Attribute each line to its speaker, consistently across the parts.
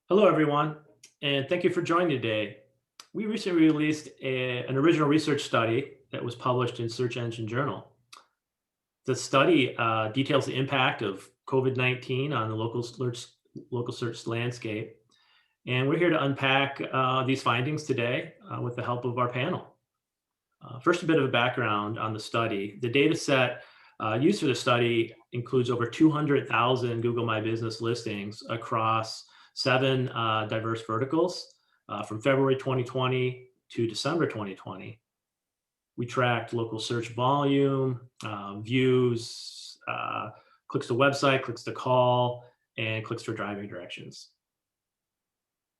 Speaker 1: Hello, everyone, and thank you for joining today. We recently released an original research study that was published in Search Engine Journal. The study details the impact of COVID-19 on the local search landscape, and we're here to unpack these findings today with the help of our panel. First, a bit of a background on the study. The data set used for the study includes over 200,000 Google My Business listings across seven diverse verticals from February 2020 to December 2020. We tracked local search volume, views, clicks to website, clicks to call, and clicks for driving directions.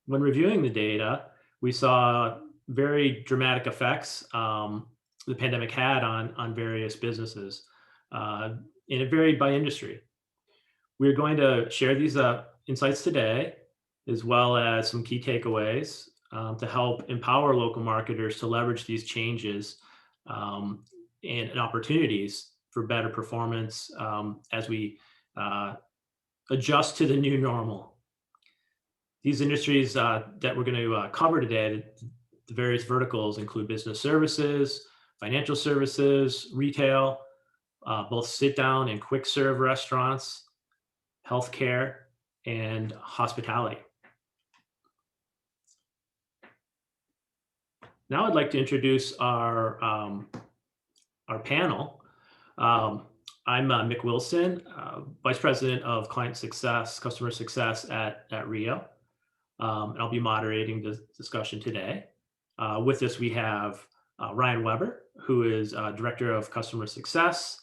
Speaker 1: When reviewing the data, we saw very dramatic effects the pandemic had on various businesses, and it varied by industry. We're going to share these insights today, as well as some key takeaways to help empower local marketers to leverage these changes and opportunities for better performance as we uh, adjust to the new normal. These industries that we're going to cover today, the various verticals include business services, financial services, retail, both sit down and quick serve restaurants, healthcare, and hospitality. Now I'd like to introduce our panel. I'm Mick Wilson, Vice President of Client Success, Customer Success at Rio. And I'll be moderating the discussion today. With us, we have Ryan Weber, who is Director of Customer Success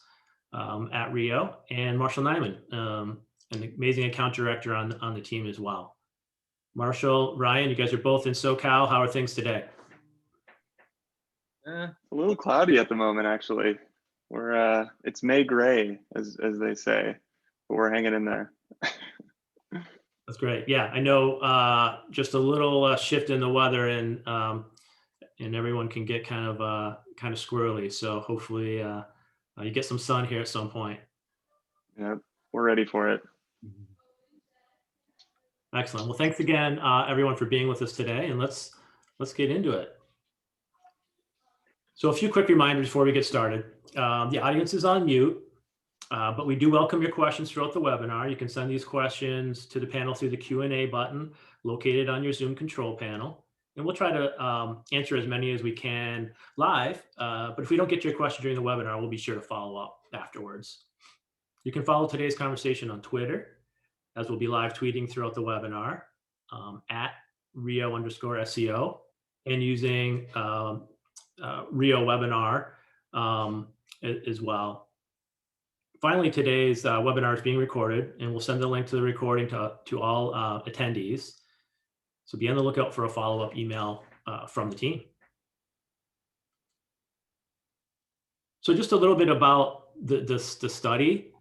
Speaker 1: at Rio, and Marshall Nyman, an amazing account director on the team as well. Marshall, Ryan, you guys are both in SoCal. How are things today?
Speaker 2: A little cloudy at the moment, actually. It's May gray, as they say, but we're hanging in there.
Speaker 1: That's great. Yeah, I know just a little shift in the weather and everyone can get kind of squirrely. So hopefully you get some sun here at some point.
Speaker 2: Yeah, we're ready for it.
Speaker 1: Excellent. Well, thanks again, everyone, for being with us today, and let's get into it. So a few quick reminders before we get started. The audience is on mute, but we do welcome your questions throughout the webinar. You can send these questions to the panel through the Q&A button located on your Zoom control panel. And we'll try to answer as many as we can live. But if we don't get your question during the webinar, we'll be sure to follow up afterwards. You can follow today's conversation on Twitter, as we'll be live tweeting throughout the webinar at Rio_SEO and using Rio webinar as well. Finally, today's webinar is being recorded, and we'll send the link to the recording to all attendees. So be on the lookout for a follow-up email from the team. So just a little bit about the study.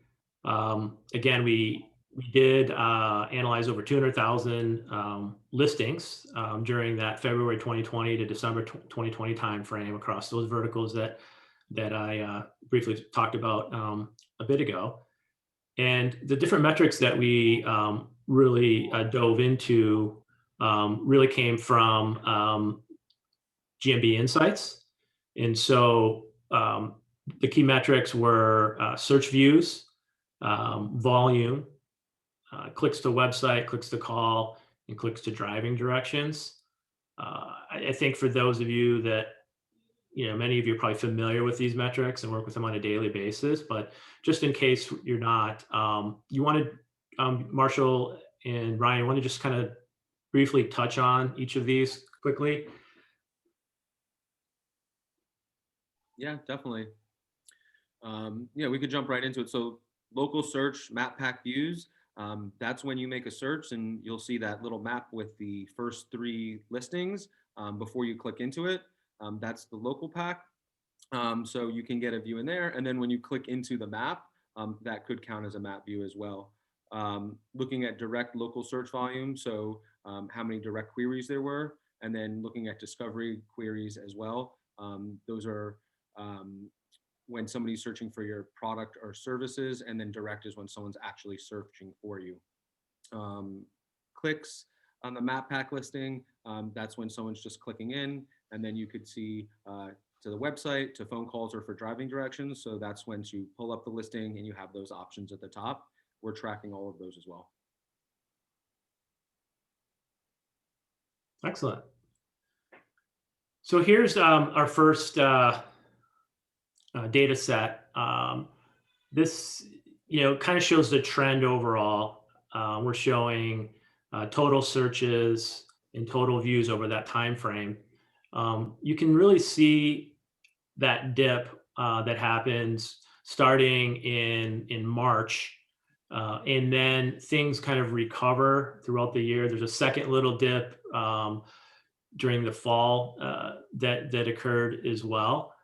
Speaker 1: Again, we did analyze over 200,000 listings during that February 2020 to December 2020 timeframe across those verticals that I briefly talked about a bit ago. And the different metrics that we really dove into really came from GMB Insights. And so the key metrics were search views, volume, clicks to website, clicks to call, and clicks to driving directions. I think for those of you that, many of you are probably familiar with these metrics and work with them on a daily basis, but just in case you're not, you wanted, Marshall and Ryan, want to just kind of briefly touch on each of these quickly?
Speaker 3: Yeah, definitely. Yeah, we could jump right into it. So local search map pack views, that's when you make a search and you'll see that little map with the first three listings before you click into it. That's the local pack. So you can get a view in there. And then when you click into the map, that could count as a map view as well. Looking at direct local search volume, so how many direct queries there were, and then looking at discovery queries as well. Those are when somebody's searching for your product or services, and then direct is when someone's actually searching for you. Clicks, on the map pack listing, that's when someone's just clicking in, and then you could see to the website, to phone calls, or for driving directions. So that's when you pull up the listing and you have those options at the top. We're tracking all of those as well.
Speaker 1: Excellent. So here's our first data set. This, kind of shows the trend overall. We're showing total searches and total views over that time frame. You can really see that dip that happens starting in March, and then things kind of recover throughout the year. There's a second little dip during the fall that occurred as well.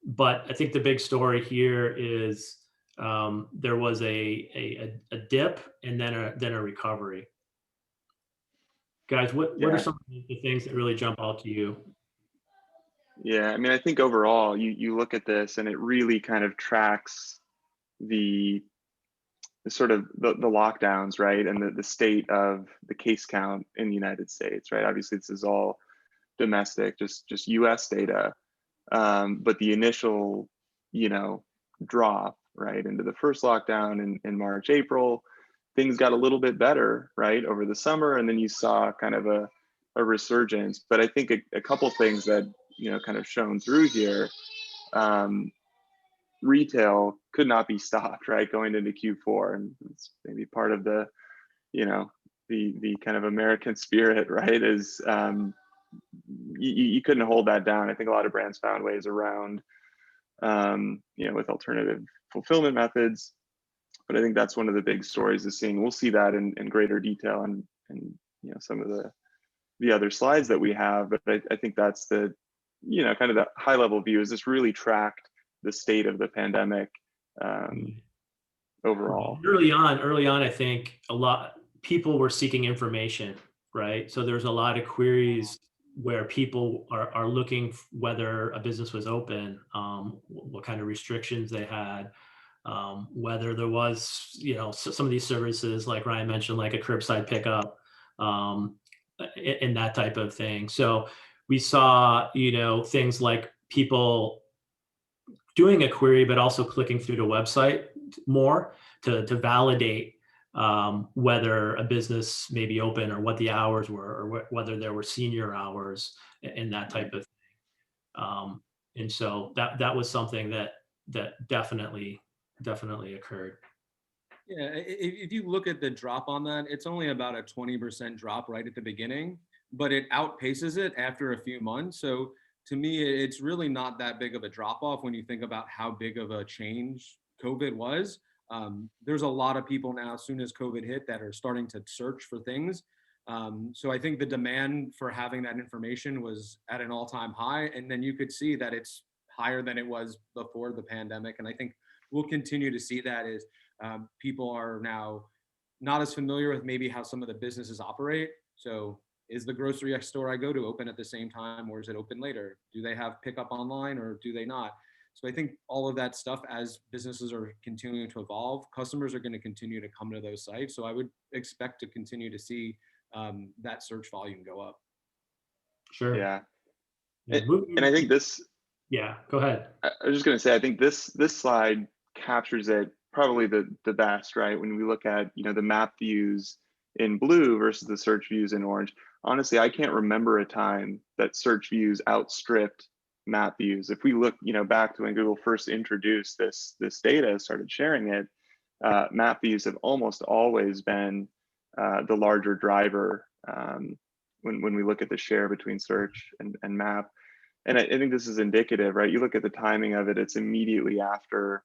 Speaker 1: But I think the big story here is there was a dip and then a recovery. Guys, what are
Speaker 2: Yeah.
Speaker 1: some of the things that really jump out to you?
Speaker 2: Yeah, I mean, I think overall, you look at this and it really kind of tracks the sort of the lockdowns, right? And the state of the case count in the United States, right? Obviously, this is all domestic, just US data. But the initial, drop, right, into the first lockdown in March, April, things got a little bit better, right, over the summer. And then you saw kind of a resurgence. But I think a couple things that, kind of shown through here. Retail could not be stopped, right, going into Q4, and it's maybe part of the, the kind of American spirit, right, is you couldn't hold that down. I think a lot of brands found ways around, with alternative fulfillment methods. But I think that's one of the big stories is seeing. We'll see that in greater detail and some of the other slides that we have. But I think that's the, kind of the high level view is this really tracked the state of the pandemic overall.
Speaker 1: Early on, I think a lot people were seeking information, right? So there's a lot of queries where people are looking whether a business was open, what kind of restrictions they had, whether there was, some of these services like Ryan mentioned, like a curbside pickup, and that type of thing. So we saw, things like people doing a query, but also clicking through the website more to validate whether a business may be open or what the hours were or whether there were senior hours and that type of thing. And so that was something that definitely occurred.
Speaker 3: Yeah, if you look at the drop on that, it's only about a 20% drop right at the beginning, but it outpaces it after a few months. So to me, it's really not that big of a drop off when you think about how big of a change COVID was. There's a lot of people now, as soon as COVID hit, that are starting to search for things. So I think the demand for having that information was at an all-time high. And then you could see that it's higher than it was before the pandemic. And I think we'll continue to see that as people are now not as familiar with maybe how some of the businesses operate. So is the grocery store I go to open at the same time, or is it open later? Do they have pickup online or do they not? So I think all of that stuff, as businesses are continuing to evolve, customers are going to continue to come to those sites. So I would expect to continue to see that search volume go up.
Speaker 1: Sure.
Speaker 2: Yeah.
Speaker 1: Yeah.
Speaker 2: And I think this,
Speaker 1: Yeah, go ahead.
Speaker 2: I was just going to say, I think this slide captures it probably the best, right? When we look at, the map views in blue versus the search views in orange. Honestly, I can't remember a time that search views outstripped map views. If we look, back to when Google first introduced this data, started sharing it, map views have almost always been the larger driver when we look at the share between search and map. And I think this is indicative, right? You look at the timing of it, it's immediately after,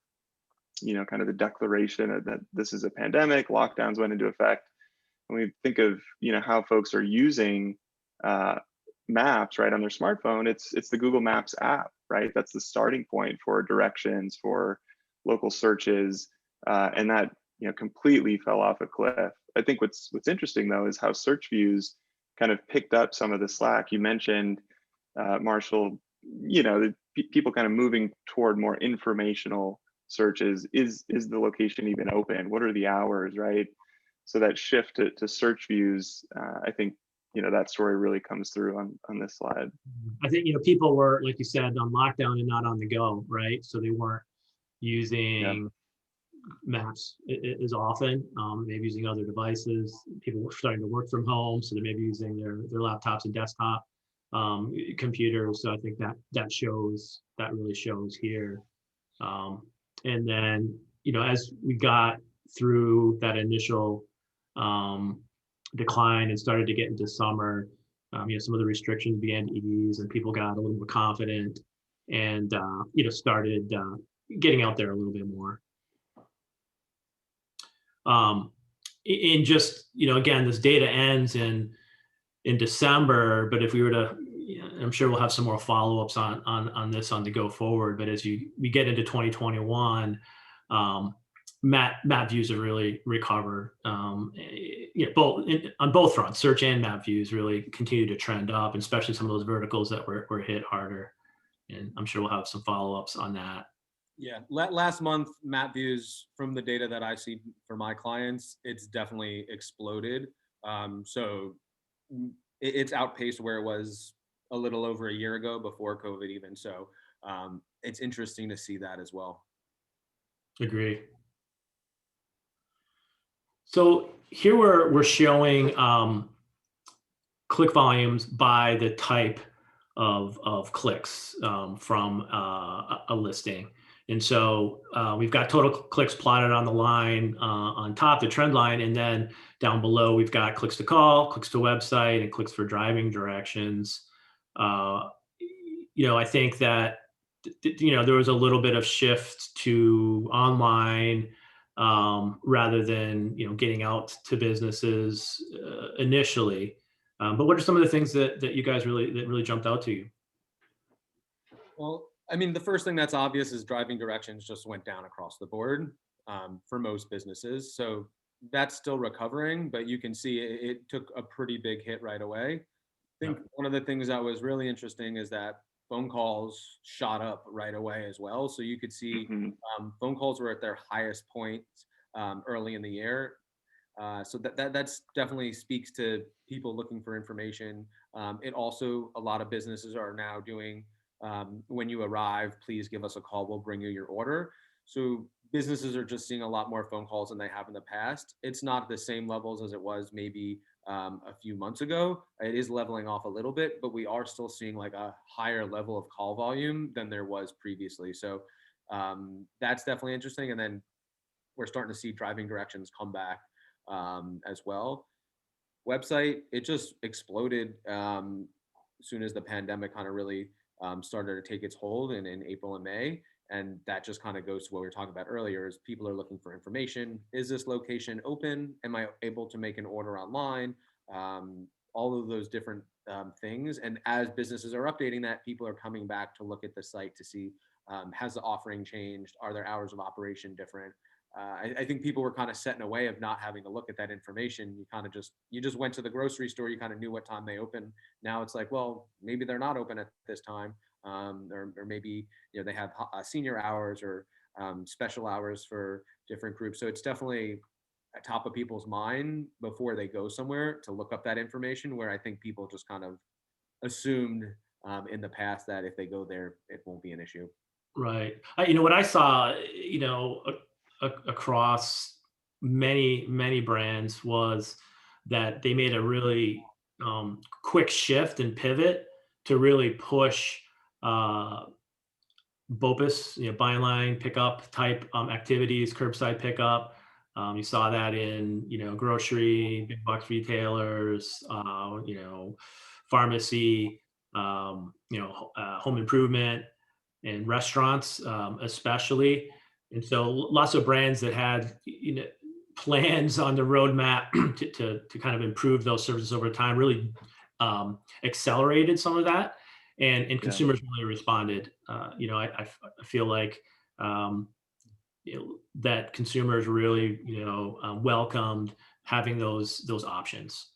Speaker 2: kind of the declaration that this is a pandemic, lockdowns went into effect. When we think of, how folks are using maps, right, on their smartphone, it's the Google Maps app, right? That's the starting point for directions, for local searches, and that, completely fell off a cliff. I think what's interesting though is how search views kind of picked up some of the slack. You mentioned, Marshall, the people kind of moving toward more informational searches. Is the location even open? What are the hours, right? So that shift to search views, I think, that story really comes through on this slide.
Speaker 1: I think, people were, like you said, on lockdown and not on the go, right? So they weren't
Speaker 2: Yeah.
Speaker 1: using maps as often, maybe using other devices. People were starting to work from home, so they may be using their laptops and desktop computers. So I think that really shows here. And then, as we got through that initial decline and started to get into summer, some of the restrictions began to ease and people got a little more confident and, started getting out there a little bit more. In just, again, this data ends in December, but if we were to, I'm sure we'll have some more follow-ups on this on the go forward, but as we get into 2021, map views have really recovered. On both fronts, search and map views really continue to trend up, and especially some of those verticals that were hit harder. And I'm sure we'll have some follow-ups on that.
Speaker 3: Yeah, last month, map views from the data that I see for my clients, it's definitely exploded. So it's outpaced where it was a little over a year ago before COVID even. So it's interesting to see that as well.
Speaker 1: Agree. So here we're showing click volumes by the type of clicks from a listing. And so we've got total clicks plotted on the line on top, the trend line, and then down below we've got clicks to call, clicks to website, and clicks for driving directions. I think that there was a little bit of shift to online rather than getting out to businesses initially. But what are some of the things that you guys really jumped out to you?
Speaker 3: Well, I mean, the first thing that's obvious is driving directions just went down across the board for most businesses. So that's still recovering, but you can see it took a pretty big hit right away. I think one of the things that was really interesting is that phone calls shot up right away as well. So you could see phone calls were at their highest point early in the year. So that's definitely speaks to people looking for information. It also, a lot of businesses are now doing, when you arrive, please give us a call, we'll bring you your order. So businesses are just seeing a lot more phone calls than they have in the past. It's not the same levels as it was maybe a few months ago. It is leveling off a little bit, but we are still seeing like a higher level of call volume than there was previously. So that's definitely interesting. And then we're starting to see driving directions come back as well. Website, it just exploded as soon as the pandemic kind of really started to take its hold in April and May. And that just kind of goes to what we were talking about earlier is people are looking for information. Is this location open? Am I able to make an order online? All of those different things. And as businesses are updating that, people are coming back to look at the site to see, has the offering changed? Are their hours of operation different? I think people were kind of set in a way of not having to look at that information. You just went to the grocery store. You kind of knew what time they open. Now it's like, well, maybe they're not open at this time, or maybe they have senior hours or special hours for different groups. So it's definitely at top of people's mind before they go somewhere to look up that information. Where I think people just kind of assumed in the past that if they go there, it won't be an issue.
Speaker 1: Right. What I saw, across many brands was that they made a really quick shift and pivot to really push BOPUS, buy online, pickup type activities, curbside pickup. You saw that in grocery, big box retailers, pharmacy, home improvement, and restaurants, especially. And so lots of brands that had plans on the roadmap to kind of improve those services over time really accelerated some of that, and consumers really responded. I feel like that consumers really welcomed having those options.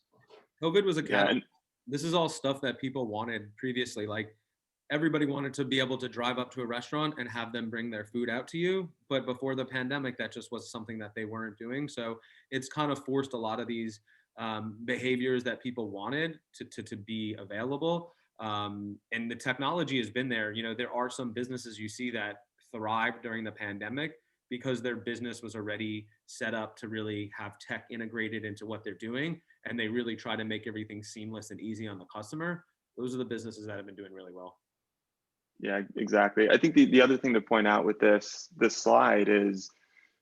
Speaker 3: COVID was a catalyst. This is all stuff that people wanted previously. Like everybody wanted to be able to drive up to a restaurant and have them bring their food out to you. But before the pandemic, that just was something that they weren't doing. So it's kind of forced a lot of these behaviors that people wanted to be available. And the technology has been there. You know, there are some businesses you see that thrived during the pandemic because their business was already set up to really have tech integrated into what they're doing. And they really try to make everything seamless and easy on the customer. Those are the businesses that have been doing really well.
Speaker 2: Yeah, exactly. I think the other thing to point out with this slide is,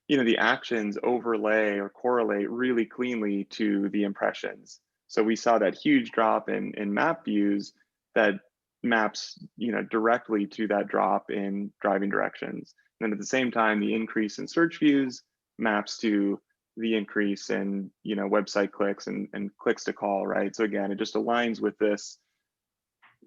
Speaker 2: you know, the actions overlay or correlate really cleanly to the impressions. So we saw that huge drop in map views that maps, you know, directly to that drop in driving directions. And then at the same time, the increase in search views maps to the increase in, you know, website clicks and clicks to call, right? So again, it just aligns with this.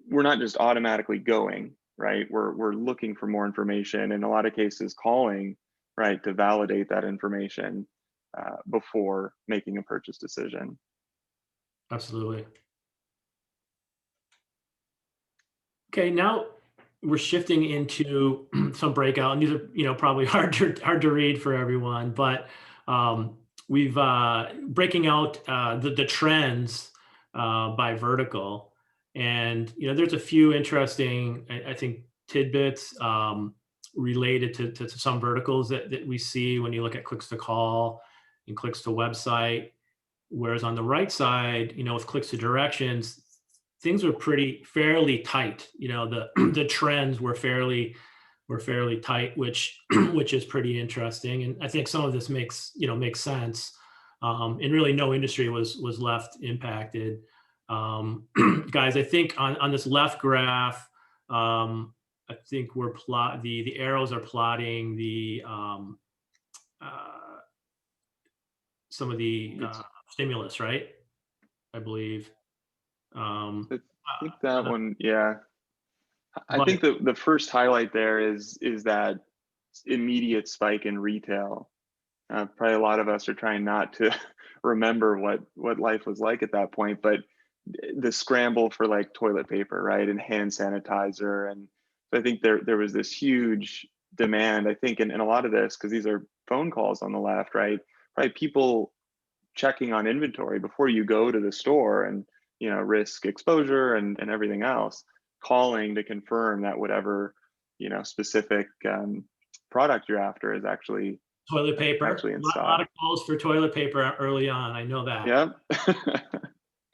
Speaker 2: We're not just automatically going, right? We're looking for more information, in a lot of cases calling, right, to validate that information before making a purchase decision.
Speaker 1: Absolutely. Okay, now we're shifting into some breakout, and these are, you know, probably hard to read for everyone, but we've breaking out the trends by vertical, and you know, there's a few interesting, I think, tidbits related to some verticals that we see when you look at clicks to call and clicks to website. Whereas on the right side, you know, with clicks to directions, things were fairly tight. You know, the the trends were fairly tight, which which is pretty interesting. And I think some of this makes sense. And really, no industry was left impacted. Guys, I think on this left graph, I think the arrows are plotting the some of the stimulus, right? I believe.
Speaker 2: I think that one, yeah. I
Speaker 1: But
Speaker 2: think the first highlight there is that immediate spike in retail. Probably a lot of us are trying not to remember what life was like at that point, but the scramble for like toilet paper, right, and hand sanitizer, and so I think there was this huge demand. I think in a lot of this, because these are phone calls on the left, right, people checking on inventory before you go to the store and, you know, risk exposure and everything else, calling to confirm that whatever, you know, specific product you're after is actually
Speaker 1: toilet paper,
Speaker 2: actually in
Speaker 1: a lot
Speaker 2: stock.
Speaker 1: of calls for toilet paper early on. I know that.
Speaker 2: Yeah.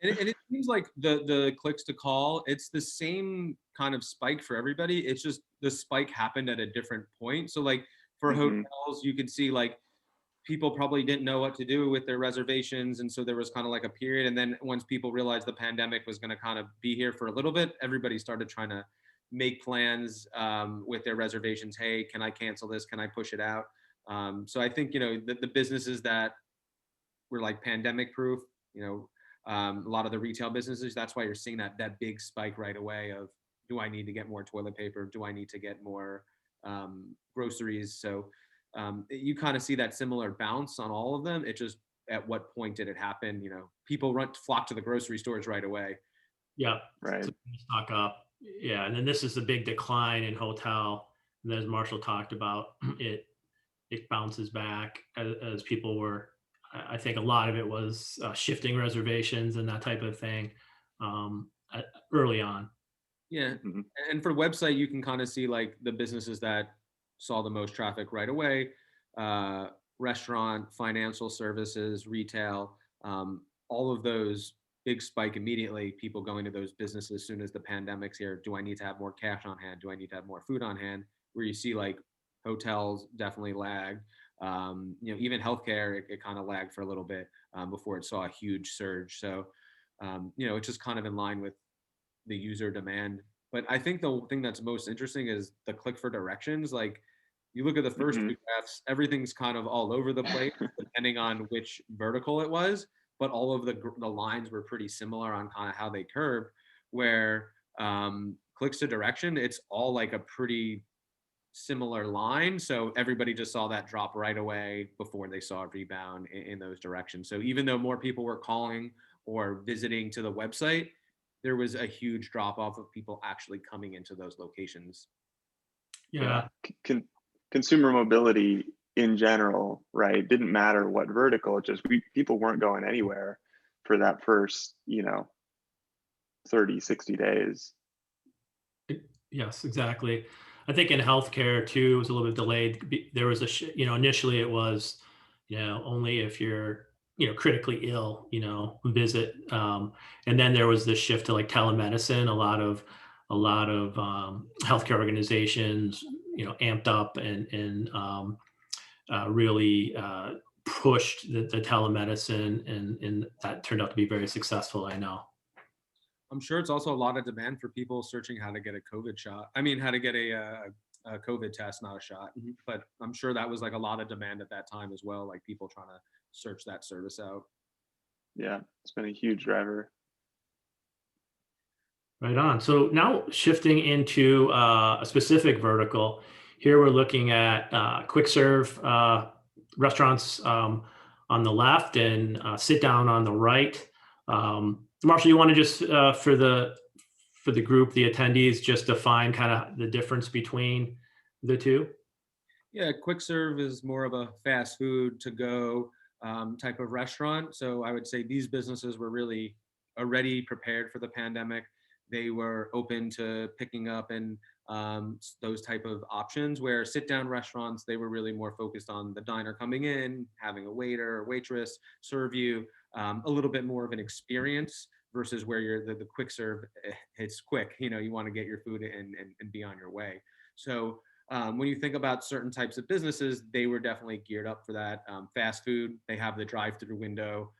Speaker 3: And it seems like the clicks to call, it's the same kind of spike for everybody. It's just the spike happened at a different point. So like for
Speaker 2: Mhm.
Speaker 3: hotels, you could see like people probably didn't know what to do with their reservations. And so there was kind of like a period. And then once people realized the pandemic was going to kind of be here for a little bit, everybody started trying to make plans with their reservations. Hey, can I cancel this? Can I push it out? So I think, you know, the businesses that were like pandemic proof, you know, a lot of the retail businesses, that's why you're seeing that big spike right away of, do I need to get more toilet paper? Do I need to get more groceries? So you kind of see that similar bounce on all of them. It just, at what point did it happen? You know, people flock to the grocery stores right away.
Speaker 1: Yeah,
Speaker 2: Right.
Speaker 1: to stock up. Yeah, and then this is the big decline in hotel. And as Marshall talked about, it bounces back as people were. I think a lot of it was shifting reservations and that type of thing early on.
Speaker 3: Yeah.
Speaker 2: Mhm.
Speaker 3: And for website, you can kind of see like the businesses that saw the most traffic right away, uh, restaurant, financial services, retail, all of those big spike immediately, people going to those businesses as soon as the pandemic's here. Do I need to have more cash on hand? Do I need to have more food on hand? Where you see like hotels definitely lagged. You know, even healthcare, it kind of lagged for a little bit before it saw a huge surge. So, you know, it's just kind of in line with the user demand. But I think the thing that's most interesting is the click for directions. Like you look at the first two
Speaker 2: Mhm.
Speaker 3: graphs, everything's kind of all over the place depending on which vertical it was. But all of the lines were pretty similar on kind of how they curved. Where clicks to direction, it's all like a pretty similar line. So everybody just saw that drop right away before they saw a rebound in those directions. So even though more people were calling or visiting to the website, there was a huge drop off of people actually coming into those locations.
Speaker 2: Yeah.
Speaker 1: Yeah.
Speaker 2: Consumer mobility in general, right? Didn't matter what vertical, it just people weren't going anywhere for that first, 30, 60 days.
Speaker 1: Yes, exactly. I think in healthcare too, it was a little bit delayed. There was initially it was, only if you're, critically ill, visit. And then there was this shift to like telemedicine. A lot of healthcare organizations, amped up and really pushed the telemedicine, and that turned out to be very successful. I know.
Speaker 3: I'm sure it's also a lot of demand for people searching how to get a COVID shot. I mean, how to get a COVID test, not a shot. But I'm sure that was like a lot of demand at that time as well, like people trying to search that service out.
Speaker 2: Yeah, it's been a huge driver.
Speaker 1: Right on. So now shifting into a specific vertical, here we're looking at quick serve restaurants on the left and sit down on the right. Marshall, you want to just for the group, the attendees, just define kind of the difference between the two?
Speaker 3: Yeah, quick serve is more of a fast food to go type of restaurant. So I would say these businesses were really already prepared for the pandemic. They were open to picking up and those type of options. Where sit down restaurants, they were really more focused on the diner coming in, having a waiter or waitress serve you, a little bit more of an experience versus where you're the quick serve. It's quick, you want to get your food and be on your way. So when you think about certain types of businesses, they were definitely geared up for that. Fast food, they have the drive-through window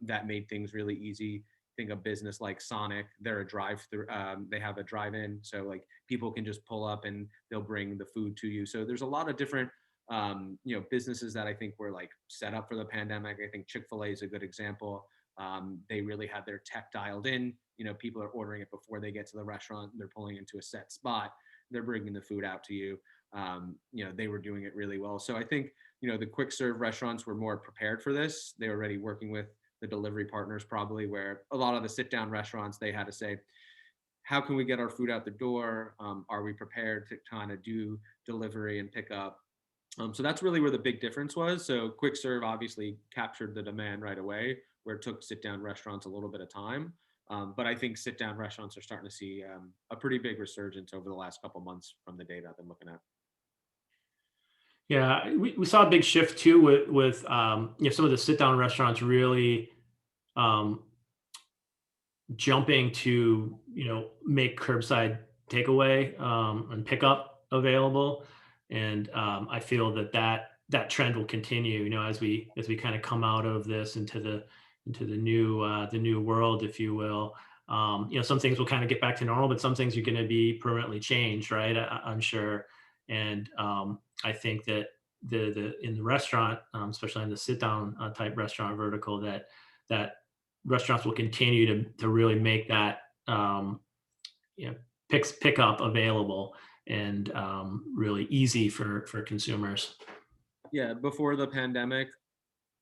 Speaker 3: that made things really easy. Think of business like Sonic, they're a drive-through. They have a drive-in, so like people can just pull up and they'll bring the food to you. So there's a lot of different businesses that I think were like set up for the pandemic. I think Chick-fil-A is a good example. They really had their tech dialed in. People are ordering it before they get to the restaurant. They're pulling into a set spot. They're bringing the food out to you. They were doing it really well. So I think, the quick serve restaurants were more prepared for this. They were already working with the delivery partners, probably, where a lot of the sit down restaurants, they had to say, how can we get our food out the door? Are we prepared to kind of do delivery and pick up? So that's really where the big difference was. So quick serve obviously captured the demand right away, where it took sit down restaurants a little bit of time. But I think sit down restaurants are starting to see a pretty big resurgence over the last couple months from the data I've been looking at.
Speaker 1: Yeah, we saw a big shift too with some of the sit down restaurants really um, jumping to make curbside takeaway and pickup available, and I feel that trend will continue. As we kind of come out of this into the new world, if you will. Some things will kind of get back to normal, but some things are going to be permanently changed, right? I'm sure, and I think that the in the restaurant, especially in the sit down type restaurant vertical, that restaurants will continue to really make that you know pick up available and really easy for consumers.
Speaker 3: Yeah, before the pandemic,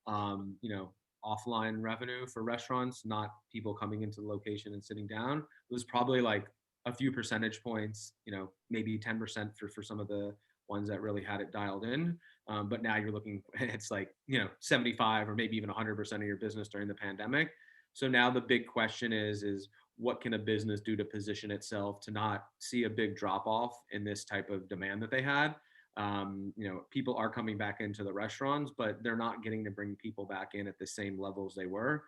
Speaker 3: offline revenue for restaurants, not people coming into the location and sitting down, was probably like a few percentage points, maybe 10% for some of the ones that really had it dialed in. But now you're looking, it's like, 75 or maybe even 100% of your business during the pandemic. So now the big question is what can a business do to position itself to not see a big drop off in this type of demand that they had? People are coming back into the restaurants, but they're not getting to bring people back in at the same levels they were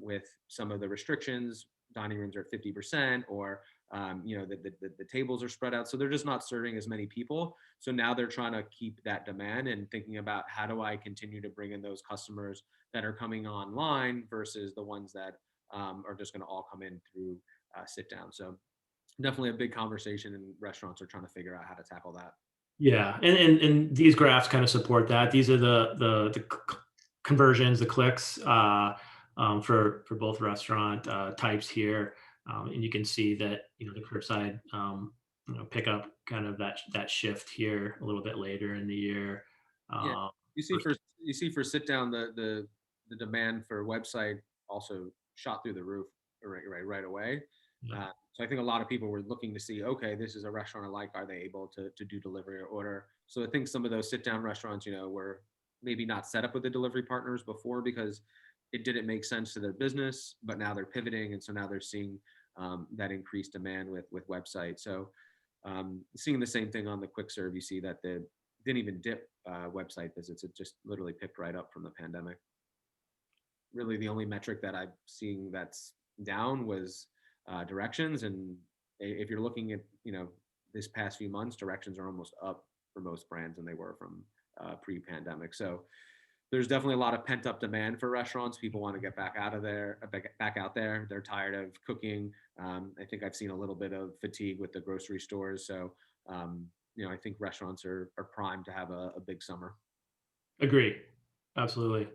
Speaker 3: with some of the restrictions. Dining rooms are at 50%, or the tables are spread out, so they're just not serving as many people. So now they're trying to keep that demand and thinking about how do I continue to bring in those customers that are coming online versus the ones that are just going to all come in through sit down. So definitely a big conversation, and restaurants are trying to figure out how to tackle that.
Speaker 1: Yeah, and these graphs kind of support that. These are the conversions, the clicks for both restaurant types here, and you can see that the curbside pickup kind of that shift here a little bit later in the year.
Speaker 3: Yeah,
Speaker 1: Uh,
Speaker 3: you see for sit down, the demand for website also shot through the roof. right away.
Speaker 1: Yeah.
Speaker 3: So I think a lot of people were looking to see, okay, this is a restaurant I like. Are they able to do delivery or order? So I think some of those sit down restaurants, were maybe not set up with the delivery partners before because it didn't make sense to their business, but now they're pivoting. And so now they're seeing that increased demand with websites. So seeing the same thing on the quick serve, you see that they didn't even dip website visits. It just literally picked right up from the pandemic. Really the only metric that I'm seeing that's down was directions. And if you're looking at, this past few months, directions are almost up for most brands than they were from pre-pandemic. So there's definitely a lot of pent up demand for restaurants. People want to get back out of there, back out there. They're tired of cooking. I think I've seen a little bit of fatigue with the grocery stores. So, I think restaurants are primed to have a big summer.
Speaker 1: Agree. Absolutely.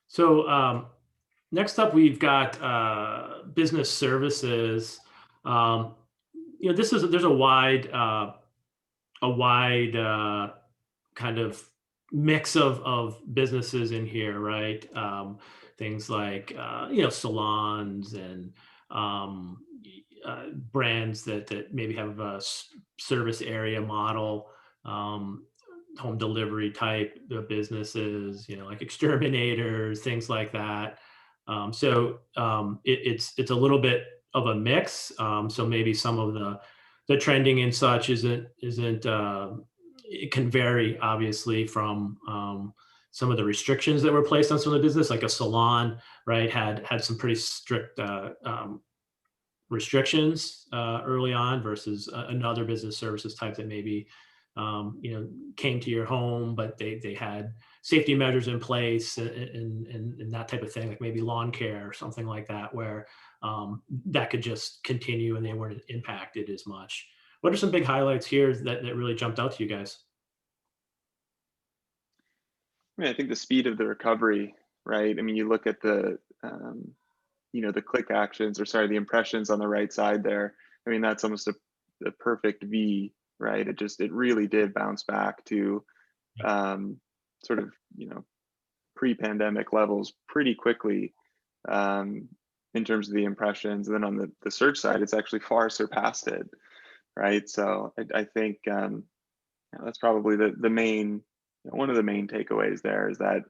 Speaker 1: So next up, we've got business services. Um, there's a wide kind of mix of businesses in here, right? Things like salons and um, brands that maybe have a service area model. Um, Home delivery type of businesses, like exterminators, things like that. It's a little bit of a mix. So maybe some of the trending and such isn't it can vary obviously from some of the restrictions that were placed on some of the business, like a salon, right, had some pretty strict restrictions early on versus another business services type that maybe came to your home, but they had safety measures in place and that type of thing, like maybe lawn care or something like that, where that could just continue and they weren't impacted as much. What are some big highlights here that really jumped out to you guys?
Speaker 2: I mean, I think the speed of the recovery, right? I mean, you look at the click actions, or sorry, the impressions on the right side there. I mean, that's almost a perfect V, right? It really did bounce back to um, sort of, pre-pandemic levels pretty quickly in terms of the impressions. And then on the search side, it's actually far surpassed it, right? So I think that's probably the main, one of the main takeaways there is that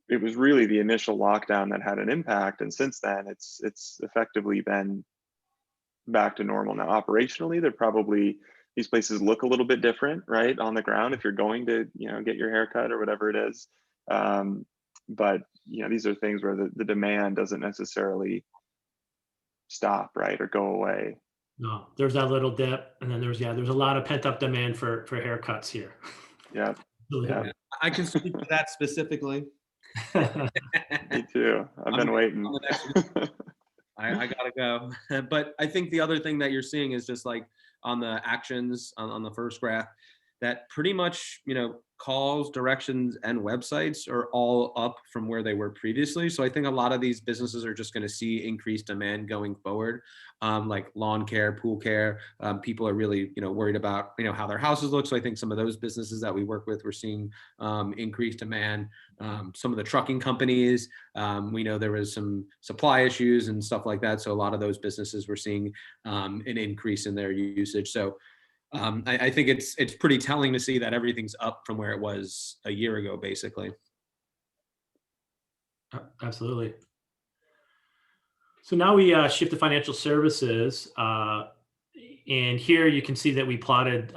Speaker 2: it was really the initial lockdown that had an impact, and since then it's effectively been back to normal. Now operationally, these places look a little bit different, right, on the ground if you're going to get your hair cut or whatever it is. But these are things where the demand doesn't necessarily stop, right, or go away.
Speaker 1: No, there's that little dip, and then there's a lot of pent up demand for haircuts here.
Speaker 2: Yeah, yeah,
Speaker 3: Yeah, I can speak to that specifically.
Speaker 2: me too. I've been waiting.
Speaker 3: On the next I gotta go. But I think the other thing that you're seeing is just like on the actions on the first graph, that pretty much, calls, directions, and websites are all up from where they were previously. So I think a lot of these businesses are just going to see increased demand going forward, like lawn care, pool care. People are really, worried about, how their houses look. So I think some of those businesses that we work with, we're seeing increased demand. Some of the trucking companies, we know there was some supply issues and stuff like that. So a lot of those businesses we're seeing an increase in their usage. So I think it's pretty telling to see that everything's up from where it was a year ago, basically.
Speaker 1: Absolutely. So now we shift to financial services, and here you can see that we plotted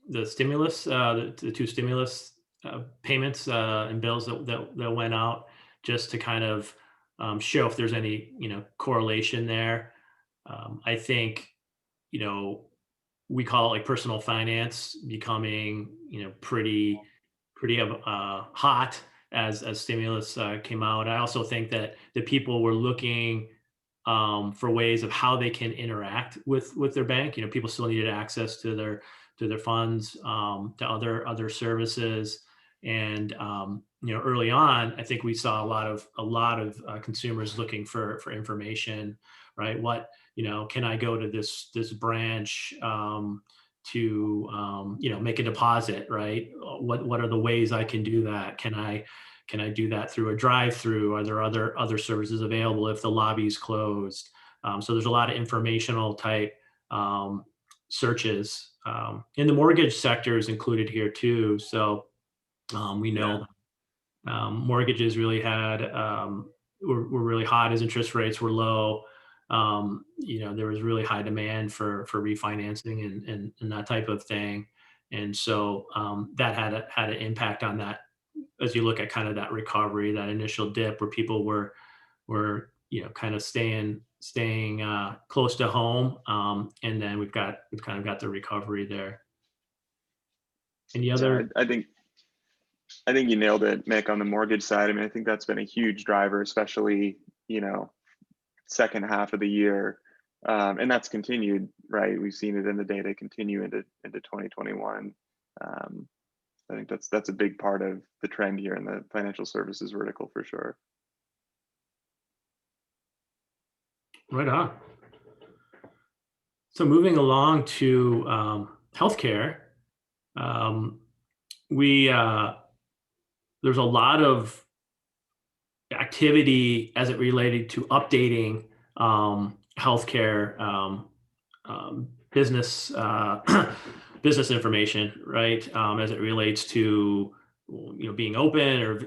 Speaker 1: the stimulus, the two stimulus payments and bills that went out, just to kind of show if there's any correlation there. I think we call it like personal finance becoming pretty hot as stimulus came out. I also think that the people were looking for ways of how they can interact with their bank. People still needed access to their funds, to other services, and early on, I think we saw a lot of consumers looking for information, right? What can I go to this branch to make a deposit, right? What are the ways I can do that? Can I Can I do that through a drive-through? Are there other services available if the lobby's closed? So there's a lot of informational type searches. And the mortgage sector is included here too. So we know mortgages really were really hot as interest rates were low. There was really high demand for refinancing and that type of thing. And so that had an impact on that as you look at kind of that recovery, that initial dip where people were kind of staying close to home. And then we've kind of got the recovery there. Any other?
Speaker 2: I think you nailed it, Mick, on the mortgage side. I mean, I think that's been a huge driver, especially, second half of the year. And that's continued, right? We've seen it in the data continue into 2021. I think that's a big part of the trend here in the financial services vertical for sure.
Speaker 1: Right on. So moving along to healthcare, there's a lot of activity as it related to updating healthcare business business information, right? As it relates to being open or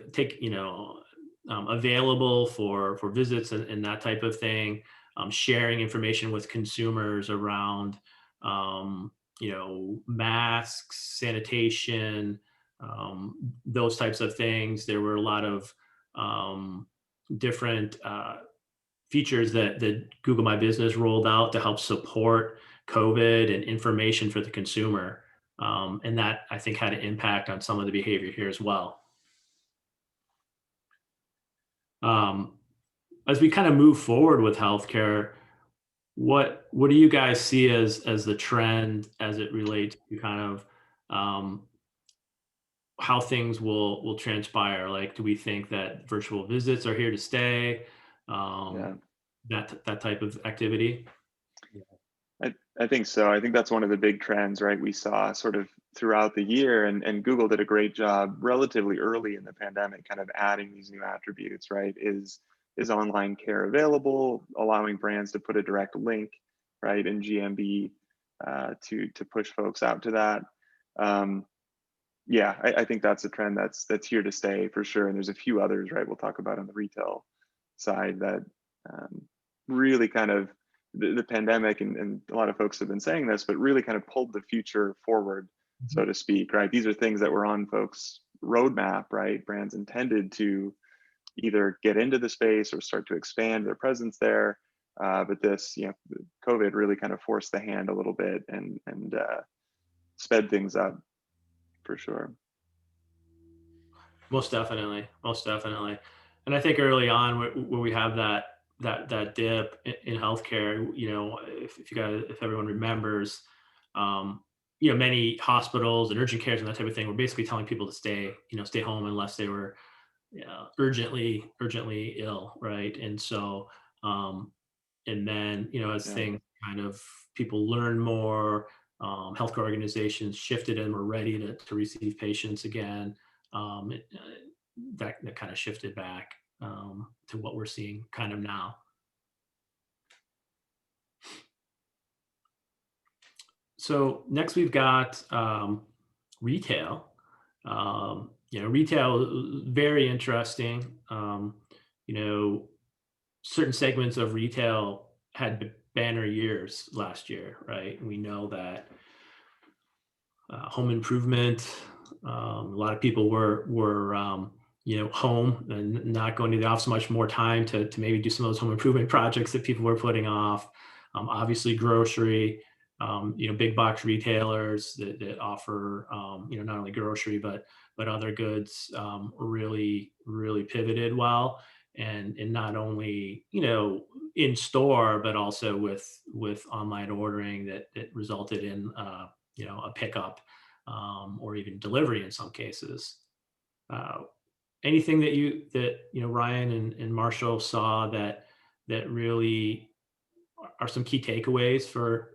Speaker 1: available for visits and that type of thing. Sharing information with consumers around masks, sanitation, those types of things. There were a lot of different features that Google My Business rolled out to help support COVID and information for the consumer. And that, I think, had an impact on some of the behavior here as well. As we kind of move forward with healthcare, what do you guys see as the trend as it relates to kind of how things will transpire? Like, do we think that virtual visits are here to stay? That type of activity?
Speaker 2: I think so. I think that's one of the big trends, right? We saw sort of throughout the year, and Google did a great job relatively early in the pandemic, kind of adding these new attributes, right? Is online care available, allowing brands to put a direct link, right, in GMB to push folks out to that. I think that's a trend that's here to stay for sure. And there's a few others, right, we'll talk about on the retail side that really kind of the pandemic, and a lot of folks have been saying this, but really kind of pulled the future forward, so to speak, right? These are things that were on folks' roadmap, right? Brands intended to either get into the space or start to expand their presence there. But this, COVID really kind of forced the hand a little bit and sped things up for sure.
Speaker 1: Most definitely. And I think early on where we have that dip in healthcare, if everyone remembers, many hospitals and urgent cares and that type of thing were basically telling people to stay home unless they were urgently ill, right? And so, and then as things kind of people learn more, healthcare organizations shifted and were ready to receive patients again. That kind of shifted back to what we're seeing kind of now. So next we've got retail. Retail, very interesting. Certain segments of retail had banner years last year, right? We know that home improvement, a lot of people were home and not going to the office much more time to maybe do some of those home improvement projects that people were putting off. Obviously grocery, big box retailers that offer, not only grocery, but other goods really pivoted well. And not only, in store, but also with online ordering that resulted in, a pickup or even delivery in some cases. Anything that Ryan and Marshall saw that really are some key takeaways for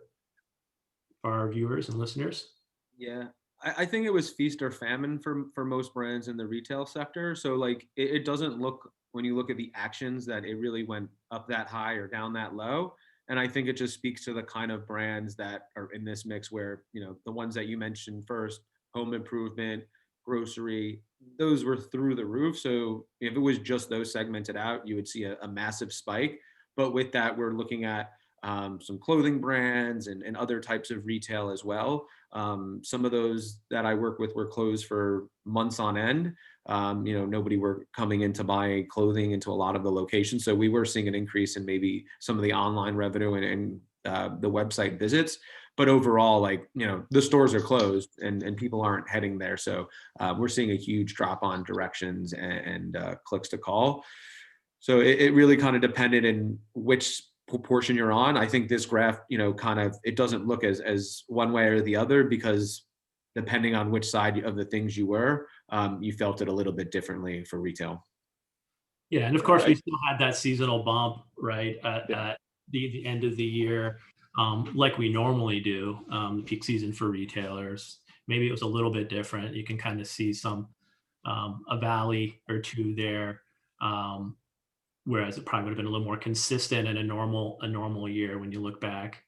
Speaker 1: our viewers and listeners?
Speaker 3: Yeah, I think it was feast or famine for most brands in the retail sector. So like it doesn't look, when you look at the actions, that it really went up that high or down that low. And I think it just speaks to the kind of brands that are in this mix where, you know, the ones that you mentioned first, home improvement, grocery, those were through the roof. So if it was just those segmented out, you would see a massive spike. But with that, we're looking at some clothing brands and other types of retail as well. Some of those that I work with were closed for months on end. You know, nobody were coming in to buy clothing into a lot of the locations. So we were seeing an increase in maybe some of the online revenue and the website visits. But overall, like, you know, the stores are closed and people aren't heading there. So we're seeing a huge drop on directions and clicks to call. So it really kind of depended in which proportion you're on. I think this graph, you know, kind of, it doesn't look as one way or the other, because depending on which side of the things you were, you felt it a little bit differently for retail.
Speaker 1: Yeah, and of
Speaker 2: Yeah,
Speaker 1: course we still had that seasonal bump, right,
Speaker 2: yeah,
Speaker 1: at the end of the year, like we normally do, the peak season for retailers. Maybe it was a little bit different. You can kind of see some a valley or two there, um, whereas it probably would have been a little more consistent in a normal year when you look back.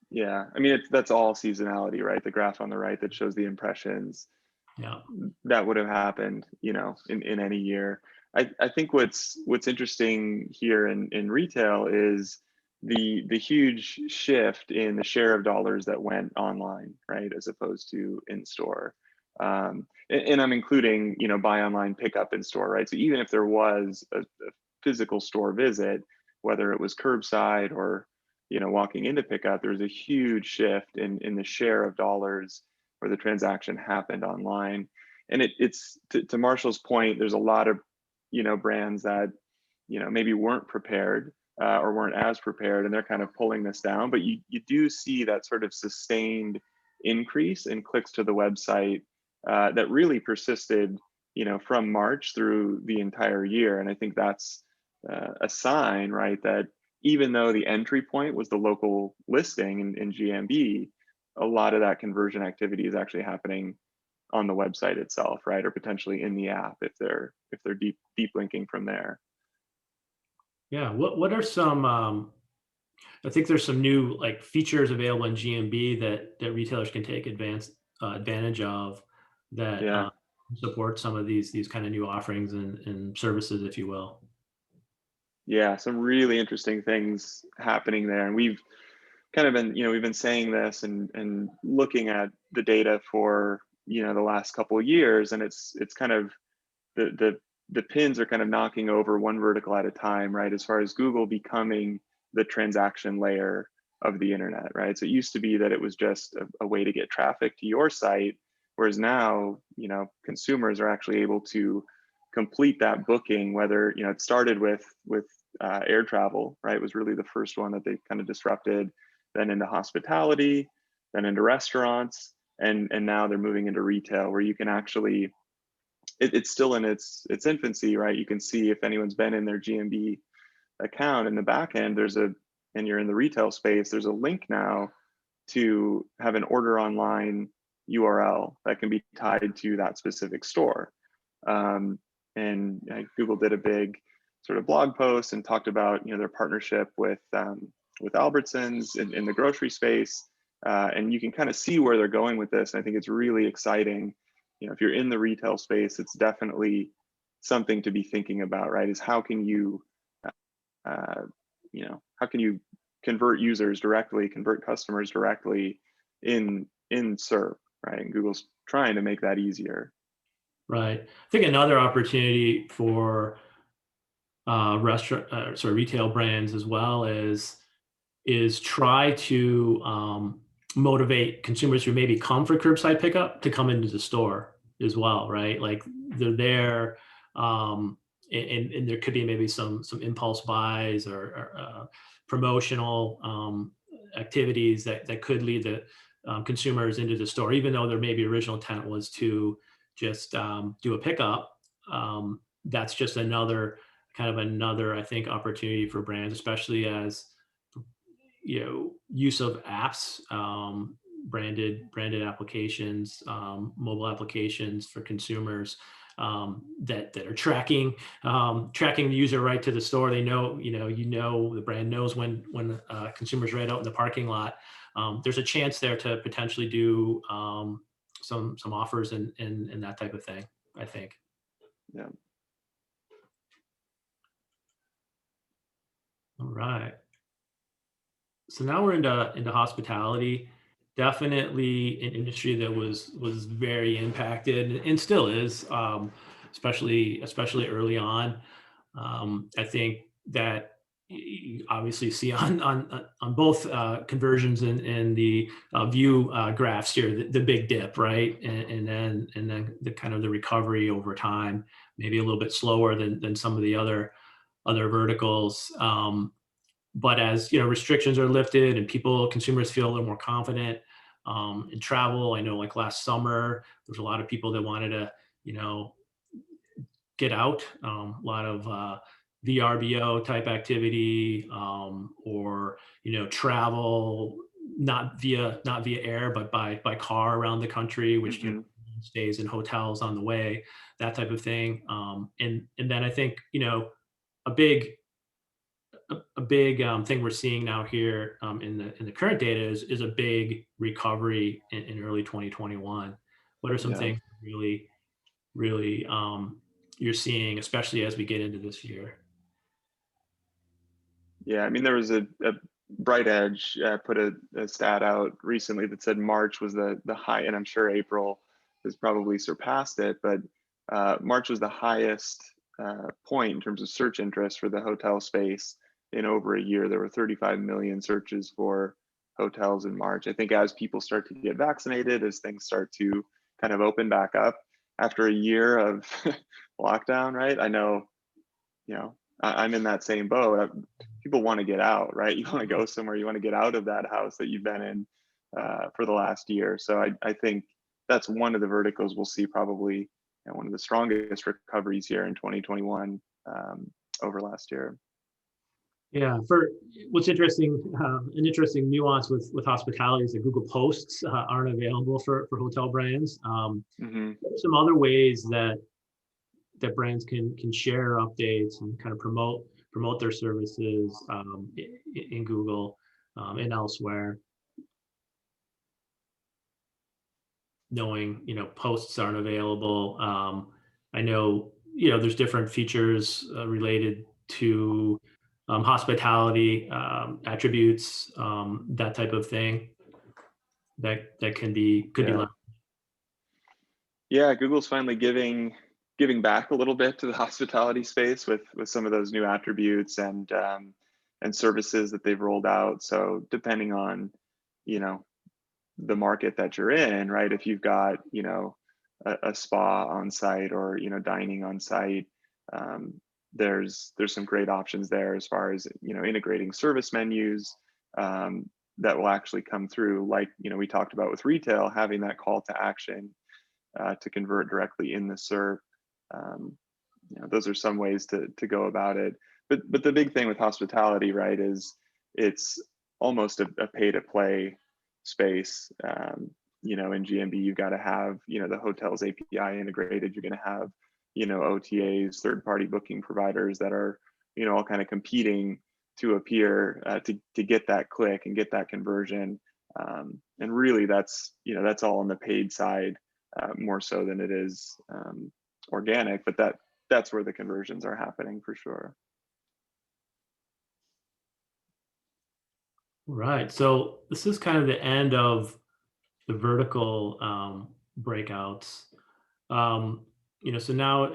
Speaker 2: yeah. I mean, that's all seasonality, right? The graph on the right that shows the impressions
Speaker 1: Yeah,
Speaker 2: that would have happened, you know, in any year. I think what's interesting here in retail is the huge shift in the share of dollars that went online, right, as opposed to in store. And I'm including, you know, buy online, pick up in store, right? So even if there was a physical store visit, whether it was curbside or, you know, walking into pickup, there's a huge shift in the share of dollars where the transaction happened online. And it's to Marshall's point, there's a lot of, you know, brands that, you know, maybe weren't prepared or weren't as prepared, and they're kind of pulling this down. But you do see that sort of sustained increase in clicks to the website that really persisted, you know, from March through the entire year. And I think that's a sign, right, that even though the entry point was the local listing in GMB, a lot of that conversion activity is actually happening on the website itself, right, or potentially in the app if they're deep linking from there.
Speaker 1: yeah. What are some? I think there's some new like features available in GMB that retailers can take advantage of that
Speaker 2: Yeah,
Speaker 1: support some of these kind of new offerings and services, if you will.
Speaker 2: yeah, some really interesting things happening there, and we've kind of been, you know, we've been saying this and looking at the data for, you know, the last couple of years, and it's kind of the pins are kind of knocking over one vertical at a time, right? As far as Google becoming the transaction layer of the internet, right? So it used to be that it was just a way to get traffic to your site, whereas now, you know, consumers are actually able to complete that booking. Whether, you know, it started with air travel, right? It was really the first one that they kind of disrupted, then into hospitality, then into restaurants, and now they're moving into retail, where you can actually it's still in its infancy, right? You can see if anyone's been in their GMB account in the back end. And you're in the retail space, there's a link now to have an order online URL that can be tied to that specific store. And Google did a big sort of blog post and talked about, you know, their partnership with Albertsons in the grocery space. And you can kind of see where they're going with this. And I think it's really exciting. You know, if you're in the retail space, it's definitely something to be thinking about, right? Is how can you, uh, you know, how can you convert users directly, convert customers directly in SERP, right? And Google's trying to make that easier.
Speaker 1: Right. I think another opportunity for retail brands as well is try to motivate consumers who maybe come for curbside pickup to come into the store as well, right? Like they're there, and there could be maybe some impulse buys or promotional activities that could lead the consumers into the store, even though their maybe original intent was to just do a pickup. That's just another, I think, opportunity for brands, especially as, you know, use of apps branded applications, mobile applications for consumers that are tracking the user right to the store. They know, the brand knows when consumers right out in the parking lot. There's a chance there to potentially do some offers and that type of thing, I think.
Speaker 2: Yeah.
Speaker 1: All right. So now we're into hospitality. Definitely an industry that was very impacted and still is, especially early on. I think that you obviously see on both conversions and the view graphs here the big dip, right, and then the kind of the recovery over time, maybe a little bit slower than some of the other verticals. But as restrictions are lifted and consumers feel a little more confident in travel. I know like last summer, there's a lot of people that wanted to, get out, a lot of VRBO type activity, or, travel, not via air, but by car around the country, which stays in hotels on the way, that type of thing. And then I think, a big thing we're seeing now here in the current data is a big recovery in early 2021. What are some things really you're seeing, especially as we get into this year?
Speaker 2: Yeah, I mean, there was a Bright Edge put a stat out recently that said March was the high, and I'm sure April has probably surpassed it, but March was the highest point in terms of search interest for the hotel space in over a year. There were 35 million searches for hotels in March. I think as people start to get vaccinated, as things start to kind of open back up after a year of lockdown, right? I know, I'm in that same boat. People want to get out, right? You want to go somewhere, you want to get out of that house that you've been in for the last year. So I think that's one of the verticals we'll see probably one of the strongest recoveries here in 2021 over last year.
Speaker 1: Yeah, for what's interesting, an interesting nuance with hospitality is that Google Posts aren't available for hotel brands. There are some other ways that brands can share updates and kind of promote their services in Google and elsewhere. Knowing posts aren't available, I know there's different features related to hospitality attributes, that type of thing that could be learned.
Speaker 2: Yeah, Google's finally giving back a little bit to the hospitality space with some of those new attributes and services that they've rolled out. So depending on the market that you're in, right? If you've got a spa on site or dining on site, there's some great options there as far as integrating service menus that will actually come through, like we talked about with retail, having that call to action to convert directly in the SERP. Those are some ways to go about it. But the big thing with hospitality, right, is it's almost a pay to play space. In GMB, you've got to have the hotel's API integrated. You're going to have OTAs, third-party booking providers that are all kind of competing to appear to get that click and get that conversion. And really, that's all on the paid side more so than it is organic. But that's where the conversions are happening for sure.
Speaker 1: Right. So this is kind of the end of the vertical breakouts. So now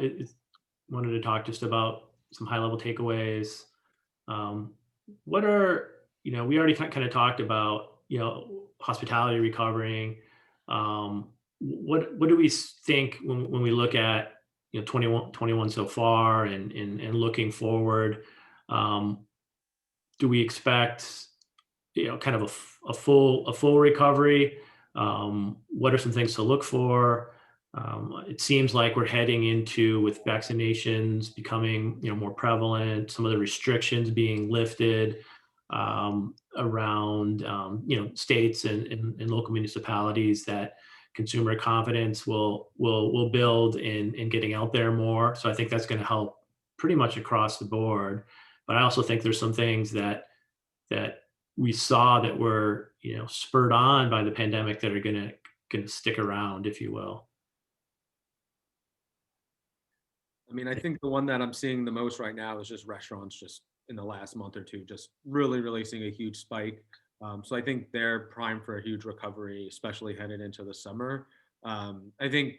Speaker 1: wanted to talk just about some high level takeaways. What are, we already kind of talked about, hospitality recovering. What do we think when we look at 21 so far and looking forward? Do we expect kind of a full recovery? What are some things to look for? It seems like we're heading into, with vaccinations becoming more prevalent, some of the restrictions being lifted. around states and local municipalities, that consumer confidence will build in getting out there more. So I think that's going to help pretty much across the board. But I also think there's some things that we saw that were spurred on by the pandemic that are going to stick around, if you will.
Speaker 3: I mean, I think the one that I'm seeing the most right now is just restaurants, just in the last month or two, just really, really seeing a huge spike. So I think they're primed for a huge recovery, especially headed into the summer. I think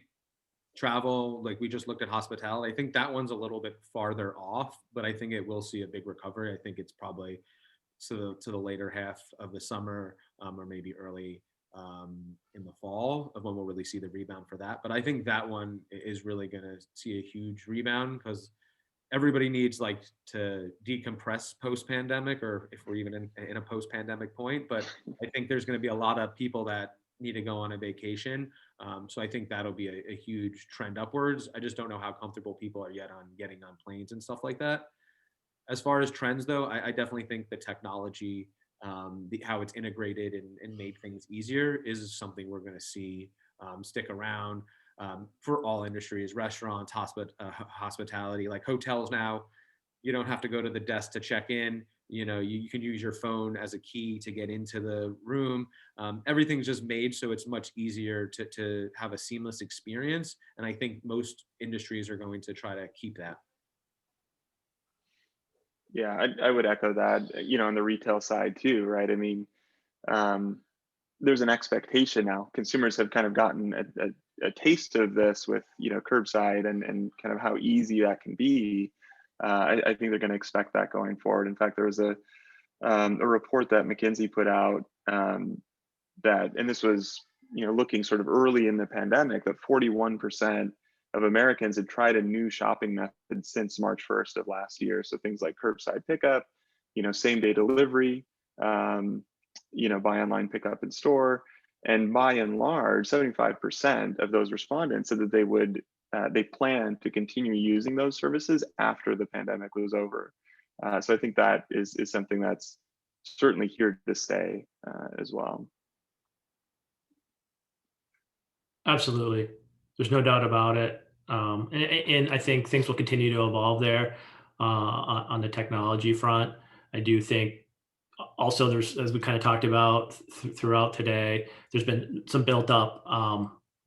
Speaker 3: travel, like we just looked at hospitality, I think that one's a little bit farther off, but I think it will see a big recovery. I think it's probably to the later half of the summer, or maybe early in the fall of when we'll really see the rebound for that. But I think that one is really going to see a huge rebound because everybody needs like to decompress post pandemic, or if we're even in a post pandemic point. But I think there's going to be a lot of people that need to go on a vacation. So I think that'll be a huge trend upwards. I just don't know how comfortable people are yet on getting on planes and stuff like that. As far as trends, though, I definitely think the technology, how it's integrated and made things easier, is something we're going to see stick around for all industries, restaurants, hospitality, like hotels now. You don't have to go to the desk to check in. You can use your phone as a key to get into the room. Everything's just made so it's much easier to have a seamless experience. And I think most industries are going to try to keep that.
Speaker 2: Yeah, I would echo that, on the retail side too, right? I mean, um, there's an expectation now. Consumers have kind of gotten a taste of this with, curbside and kind of how easy that can be. I think they're going to expect that going forward. In fact, there was a report that McKinsey put out, and this was, looking sort of early in the pandemic, that 41% of Americans had tried a new shopping method since March 1st of last year. So things like curbside pickup, same day delivery, buy online, pickup in store. And by and large, 75% of those respondents said that they plan to continue using those services after the pandemic was over. So I think that is something that's certainly here to stay as well.
Speaker 1: Absolutely. There's no doubt about it. And I think things will continue to evolve there on the technology front. I do think also there's, as we kind of talked about throughout today, there's been some built up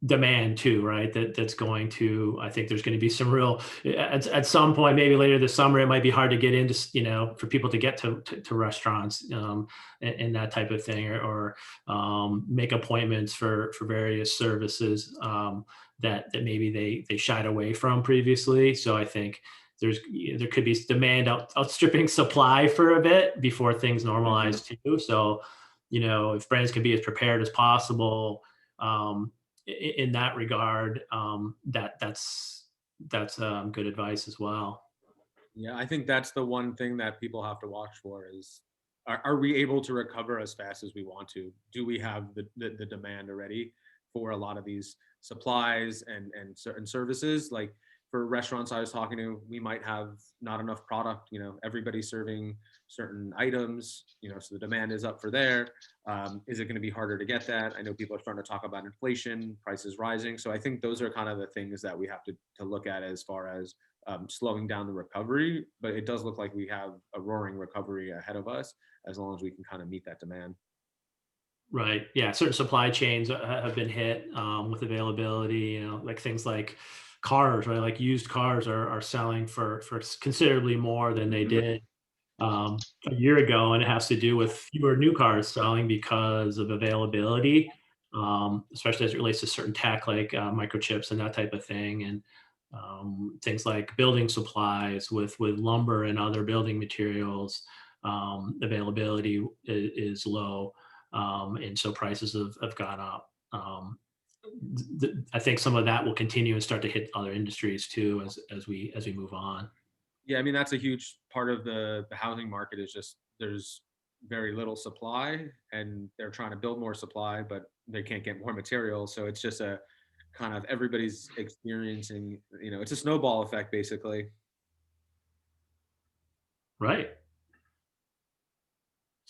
Speaker 1: demand too, right? That's going to, I think there's going to be some real, at some point, maybe later this summer, it might be hard to get into, for people to get to restaurants and that type of thing, or make appointments for various services that maybe they shied away from previously. So I think there could be demand outstripping supply for a bit before things normalize too. So, if brands can be as prepared as possible in that regard, that's good advice as well.
Speaker 3: Yeah, I think that's the one thing that people have to watch for is, are we able to recover as fast as we want to? Do we have the demand already for a lot of these supplies and certain services? Like for restaurants I was talking to, we might have not enough product. Everybody's serving certain items, so the demand is up for there. Is it going to be harder to get that? I know people are starting to talk about inflation, prices rising. So I think those are kind of the things that we have to look at as far as slowing down the recovery. But it does look like we have a roaring recovery ahead of us as long as we can kind of meet that demand.
Speaker 1: Right. Yeah. Certain supply chains have been hit with availability. Like things like cars, right? Like used cars are selling for considerably more than they did a year ago, and it has to do with fewer new cars selling because of availability, especially as it relates to certain tech like microchips and that type of thing, and things like building supplies with lumber and other building materials. Availability is low, and so prices have gone up. I think some of that will continue and start to hit other industries too as we move on.
Speaker 3: Yeah, I mean that's a huge part of the housing market is just there's very little supply and they're trying to build more supply, but they can't get more materials. So it's just a kind of everybody's experiencing, it's a snowball effect basically.
Speaker 1: Right.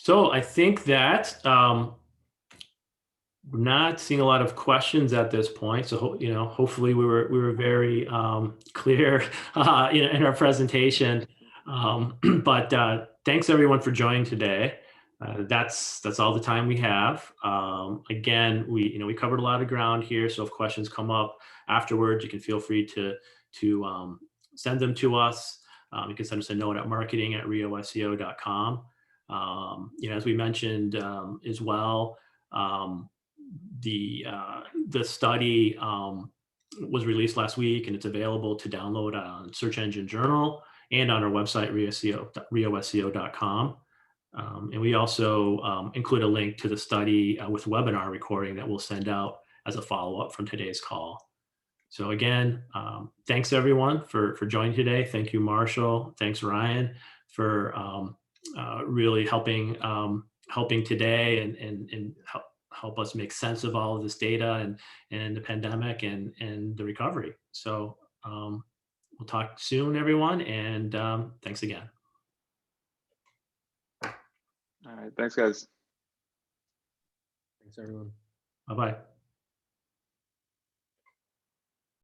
Speaker 1: So I think that we're not seeing a lot of questions at this point. So hopefully we were very clear in our presentation. But thanks everyone for joining today. That's all the time we have. Again, we covered a lot of ground here. So if questions come up afterwards, you can feel free to send them to us. You can send us a note at marketing@rioseo.com. As we mentioned as well, the study was released last week, and it's available to download on Search Engine Journal and on our website rioseo.com. And we also include a link to the study with webinar recording that we'll send out as a follow-up from today's call. So again, thanks everyone for joining today. Thank you, Marshall. Thanks, Ryan, for really helping today and help us make sense of all of this data and the pandemic and the recovery. So we'll talk soon, everyone, and thanks again.
Speaker 2: All right, thanks guys.
Speaker 3: Thanks everyone.
Speaker 1: Bye-bye.